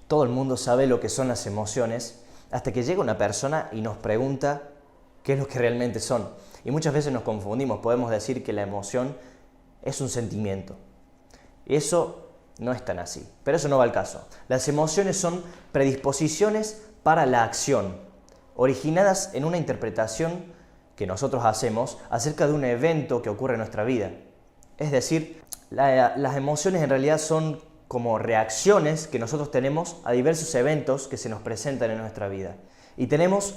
Todo el mundo sabe lo que son las emociones hasta que llega una persona y nos pregunta qué es lo que realmente son. Y muchas veces nos confundimos, podemos decir que la emoción es un sentimiento. Y eso no es tan así, pero eso no va al caso. Las emociones son predisposiciones para la acción, originadas en una interpretación que nosotros hacemos acerca de un evento que ocurre en nuestra vida. Es decir, las emociones en realidad son como reacciones que nosotros tenemos a diversos eventos que se nos presentan en nuestra vida. Y tenemos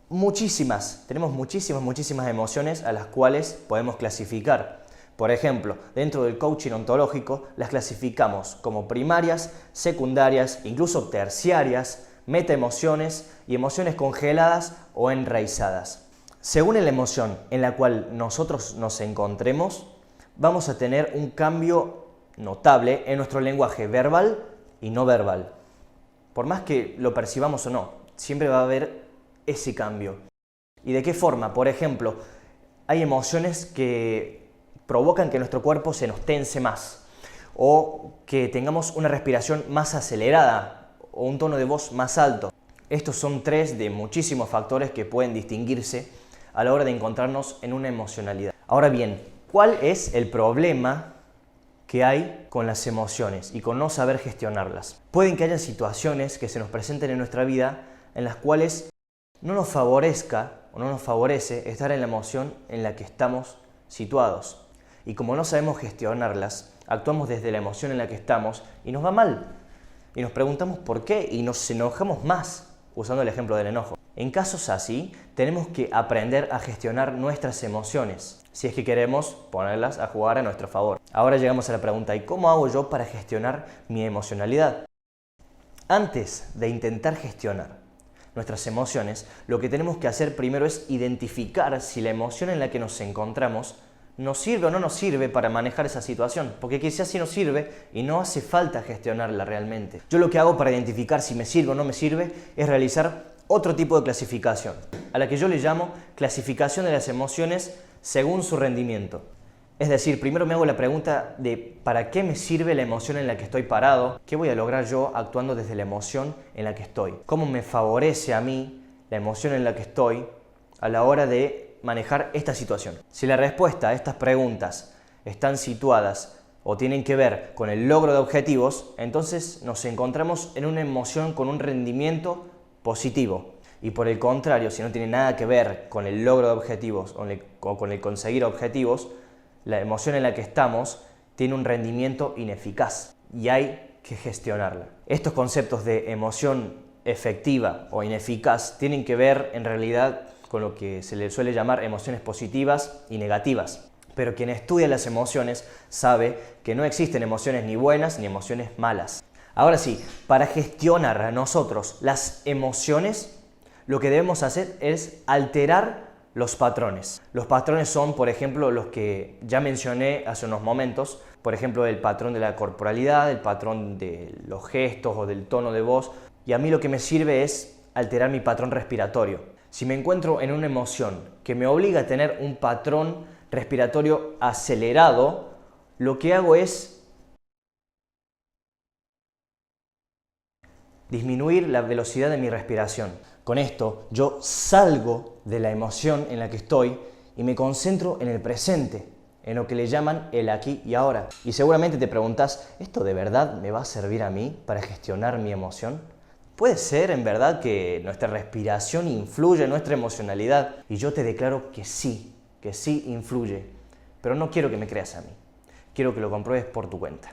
muchísimas emociones a las cuales podemos clasificar. Por ejemplo, dentro del coaching ontológico las clasificamos como primarias, secundarias, incluso terciarias, metaemociones y emociones congeladas o enraizadas. Según la emoción en la cual nosotros nos encontremos, vamos a tener un cambio notable en nuestro lenguaje verbal y no verbal. Por más que lo percibamos o no, siempre va a haber ese cambio. ¿Y de qué forma? Por ejemplo, hay emociones que provocan que nuestro cuerpo se nos tense más, o que tengamos una respiración más acelerada, o un tono de voz más alto. Estos son tres de muchísimos factores que pueden distinguirse a la hora de encontrarnos en una emocionalidad. Ahora bien, ¿cuál es el problema que hay con las emociones y con no saber gestionarlas? Pueden que haya situaciones que se nos presenten en nuestra vida en las cuales no nos favorezca o no nos favorece estar en la emoción en la que estamos situados. Y como no sabemos gestionarlas, actuamos desde la emoción en la que estamos y nos va mal. Y nos preguntamos por qué y nos enojamos más, usando el ejemplo del enojo. En casos así, tenemos que aprender a gestionar nuestras emociones, si es que queremos ponerlas a jugar a nuestro favor. Ahora llegamos a la pregunta, ¿y cómo hago yo para gestionar mi emocionalidad? Antes de intentar gestionar nuestras emociones, lo que tenemos que hacer primero es identificar si la emoción en la que nos encontramos nos sirve o no nos sirve para manejar esa situación, porque quizás sí nos sirve y no hace falta gestionarla realmente. Yo lo que hago para identificar si me sirve o no me sirve es realizar otro tipo de clasificación, a la que yo le llamo clasificación de las emociones según su rendimiento. Es decir, primero me hago la pregunta de ¿para qué me sirve la emoción en la que estoy parado? ¿Qué voy a lograr yo actuando desde la emoción en la que estoy? ¿Cómo me favorece a mí la emoción en la que estoy a la hora de manejar esta situación? Si la respuesta a estas preguntas están situadas o tienen que ver con el logro de objetivos, entonces nos encontramos en una emoción con un rendimiento positivo. Y por el contrario, si no tiene nada que ver con el logro de objetivos o con el conseguir objetivos, la emoción en la que estamos tiene un rendimiento ineficaz y hay que gestionarla. Estos conceptos de emoción efectiva o ineficaz tienen que ver en realidad con lo que se le suele llamar emociones positivas y negativas. Pero quien estudia las emociones sabe que no existen emociones ni buenas ni emociones malas. Ahora sí, para gestionar a nosotros las emociones, lo que debemos hacer es alterar los patrones. Los patrones son, por ejemplo, los que ya mencioné hace unos momentos, por ejemplo, el patrón de la corporalidad, el patrón de los gestos o del tono de voz, y a mí lo que me sirve es alterar mi patrón respiratorio. Si me encuentro en una emoción que me obliga a tener un patrón respiratorio acelerado, lo que hago es disminuir la velocidad de mi respiración. Con esto yo salgo de la emoción en la que estoy y me concentro en el presente, en lo que le llaman el aquí y ahora. Y seguramente te preguntas, ¿esto de verdad me va a servir a mí para gestionar mi emoción? ¿Puede ser en verdad que nuestra respiración influye en nuestra emocionalidad? Y yo te declaro que sí influye. Pero no quiero que me creas a mí. Quiero que lo compruebes por tu cuenta.